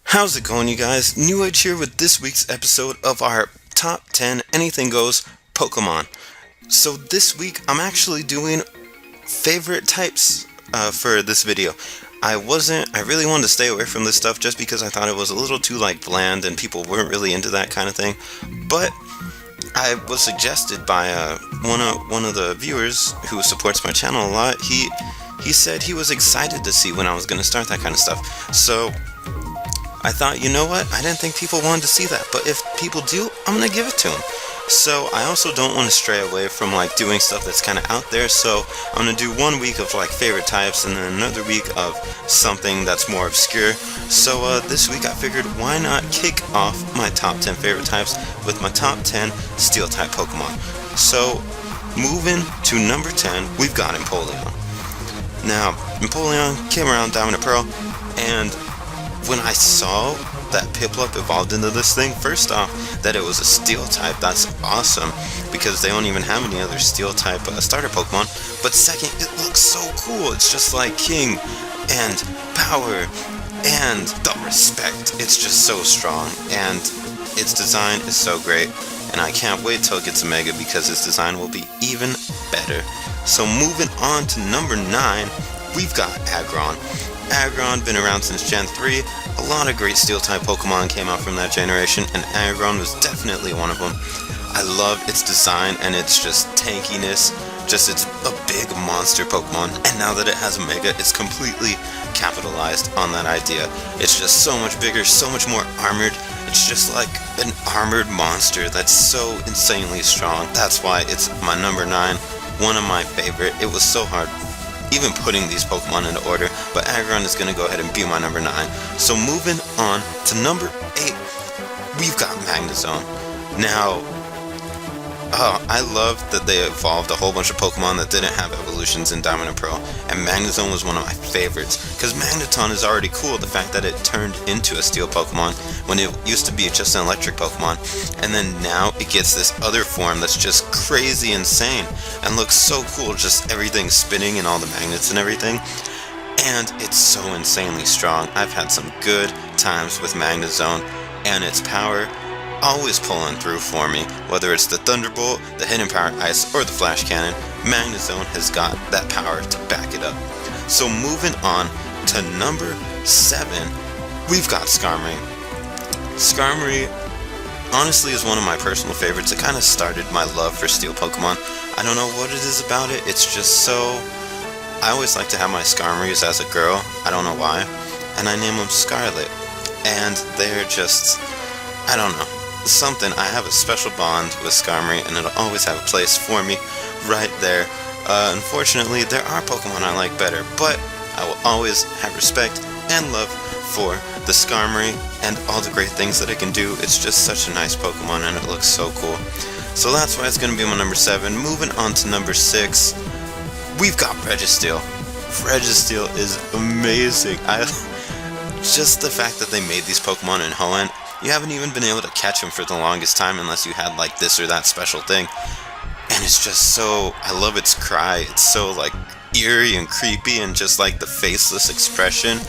How's it going, you guys? NewAge here with this week's episode of our Top 10 Anything Goes Pokemon. So this week, I'm actually doing favorite types for this video. I really wanted to stay away from this stuff just because I thought it was a little too bland and people weren't really into that kind of thing. But I was suggested by one of the viewers who supports my channel a lot. He said he was excited to see when I was going to start that kind of stuff. So I thought, you know what, I didn't think people wanted to see that, but if people do, I'm going to give it to them. So I also don't want to stray away from doing stuff that's kind of out there, so I'm going to do 1 week of favorite types and then another week of something that's more obscure. So this week I figured, why not kick off my top 10 favorite types with my top 10 steel type Pokemon. So moving to number 10, we've got Empoleon. Now, Empoleon came around Diamond and Pearl, and when I saw that Piplup evolved into this thing, first off, that it was a steel type, that's awesome, because they don't even have any other steel type starter Pokemon. But second, it looks so cool. It's just like King and power and the respect. It's just so strong, and its design is so great, and I can't wait till it gets a Mega because its design will be even better. So moving on to number 9, we've got Aggron. Aggron, been around since Gen 3, a lot of great Steel-type Pokemon came out from that generation, and Aggron was definitely one of them. I love its design and its just tankiness, it's a big monster Pokemon, and now that it has a Mega, it's completely capitalized on that idea. It's just so much bigger, so much more armored, it's just like an armored monster that's so insanely strong. That's why it's my number 9, one of my favorite. It was so hard even putting these Pokemon into order, but Aggron is going to go ahead and be my number 9. So moving on to number 8, we've got Magnezone. Now, I love that they evolved a whole bunch of Pokemon that didn't have evolutions in Diamond and Pearl, and Magnezone was one of my favorites, because Magneton is already cool, the fact that it turned into a Steel Pokemon when it used to be just an electric Pokemon, and then now it gets this other form that's just crazy insane, and looks so cool, just everything spinning and all the magnets and everything, and it's so insanely strong. I've had some good times with Magnezone, and its power always pulling through for me. Whether it's the Thunderbolt, the Hidden Power Ice, or the Flash Cannon, Magnezone has got that power to back it up. So moving on to number 7, we've got Skarmory. Skarmory honestly is one of my personal favorites. It kind of started my love for Steel Pokemon. I don't know what it is about it, it's just so... I always like to have my Skarmories as a girl, I don't know why, and I name them Scarlet. And they're just... I don't know. Something, I have a special bond with Skarmory, and it'll always have a place for me right there. Unfortunately, there are Pokemon I like better, but I will always have respect and love for the Skarmory and all the great things that it can do. It's just such a nice Pokemon, and it looks so cool. So that's why it's going to be my number 7. Moving on to number 6, we've got Registeel. Registeel is amazing. Just the fact that they made these Pokemon in Hoenn, you haven't even been able to catch them for the longest time unless you had this or that special thing. And it's just so... I love its cry. It's so eerie and creepy, and just the faceless expression.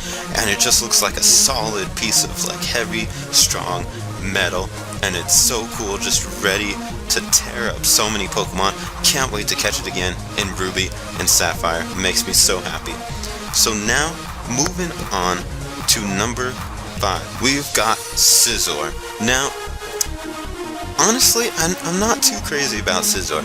And it just looks like a solid piece of heavy, strong metal. And it's so cool, just ready to tear up so many Pokemon. Can't wait to catch it again in Ruby and Sapphire. It makes me so happy. So now, moving on to number 5, we've got Scizor. Now, honestly, I'm not too crazy about Scizor.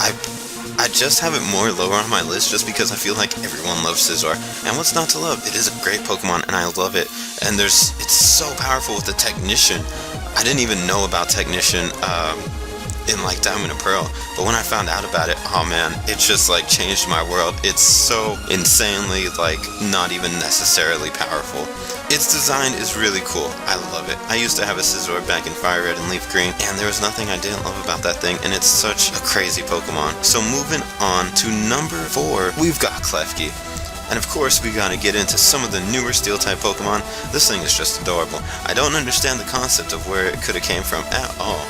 I just have it more lower on my list just because I feel like everyone loves Scizor. And what's not to love? It is a great Pokemon, and I love it. And it's so powerful with the Technician. I didn't even know about Technician in Diamond and Pearl, but when I found out about it, oh man, it just changed my world. It's so insanely not even necessarily powerful. Its design is really cool. I love it. I used to have a Scizor back in Fire Red and Leaf Green, and there was nothing I didn't love about that thing, and it's such a crazy Pokemon. So moving on to number 4, we've got Klefki. And of course, we gotta get into some of the newer Steel-type Pokemon. This thing is just adorable. I don't understand the concept of where it could have came from at all,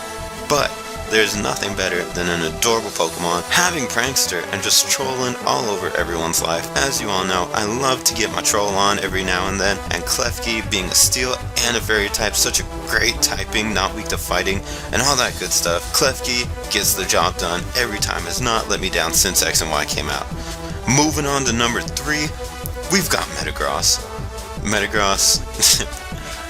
but there's nothing better than an adorable Pokemon having Prankster and just trolling all over everyone's life. As you all know, I love to get my troll on every now and then, and Klefki being a steel and a fairy type, such a great typing, not weak to fighting, and all that good stuff. Klefki gets the job done every time, has not let me down since X and Y came out. Moving on to number 3, we've got Metagross. Metagross,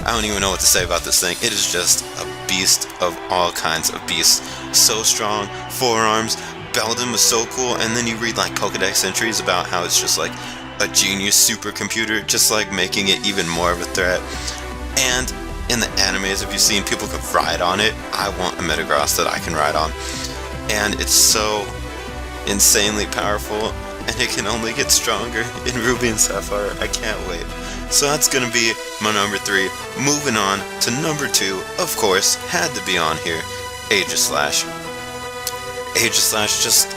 I don't even know what to say about this thing. It is just a beast of all kinds of beasts. So strong, forearms, Beldum was so cool, and then you read like Pokedex entries about how it's just like a genius supercomputer, just like making it even more of a threat. And in the animes, if you've seen people could ride on it, I want a Metagross that I can ride on. And it's so insanely powerful, and it can only get stronger in Ruby and Sapphire. I can't wait. So that's going to be my number 3. Moving on to number 2, of course, had to be on here, Aegislash. Aegislash, just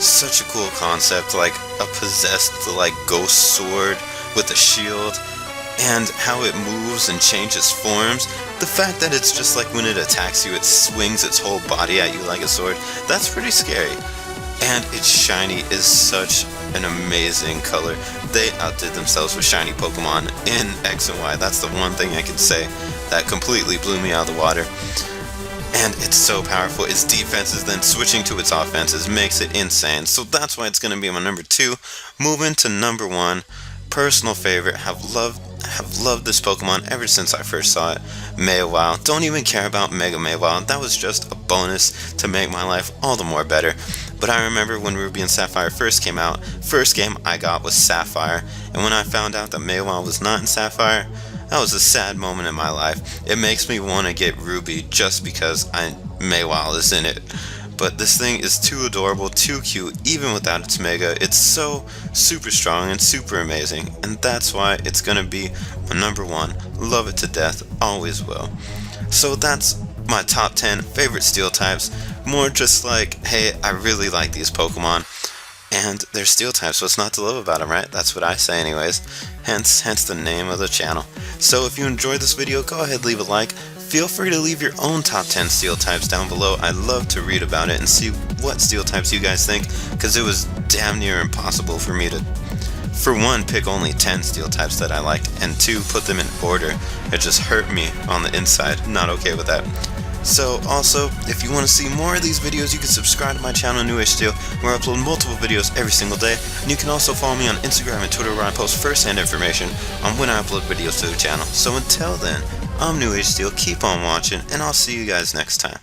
such a cool concept, like a possessed, like, ghost sword with a shield, and how it moves and changes forms. The fact that it's just like when it attacks you, it swings its whole body at you like a sword, that's pretty scary. And its shiny is such an amazing color. They outdid themselves with shiny Pokemon in X and Y. That's the one thing I can say that completely blew me out of the water. And it's so powerful. Its defenses, then switching to its offenses, makes it insane. So that's why it's going to be my number 2. Moving to number 1, personal favorite. Have loved this Pokemon ever since I first saw it. Mawile. Don't even care about Mega Mawile. That was just a bonus to make my life all the more better. But I remember when Ruby and Sapphire first came out, first game I got was Sapphire, and when I found out that Mawile was not in Sapphire, that was a sad moment in my life. It makes me want to get Ruby just because Mawile is in it. But this thing is too adorable, too cute, even without its Mega. It's so super strong and super amazing, and that's why it's gonna be my number 1. Love it to death, always will. So that's my top 10 favorite steel types. More just like, hey, I really like these Pokemon, and they're steel types, so what's not to love about them, right? That's what I say anyways. Hence the name of the channel. So if you enjoyed this video, go ahead, leave a like. Feel free to leave your own top 10 steel types down below. I'd love to read about it and see what steel types you guys think, because it was damn near impossible for me to, for one, pick only 10 steel types that I liked, and 2, put them in order. It just hurt me on the inside. Not okay with that. So also, if you want to see more of these videos, you can subscribe to my channel NewAgeSteel, where I upload multiple videos every single day, and you can also follow me on Instagram and Twitter, where I post first-hand information on when I upload videos to the channel. So until then, I'm NewAgeSteel, keep on watching, and I'll see you guys next time.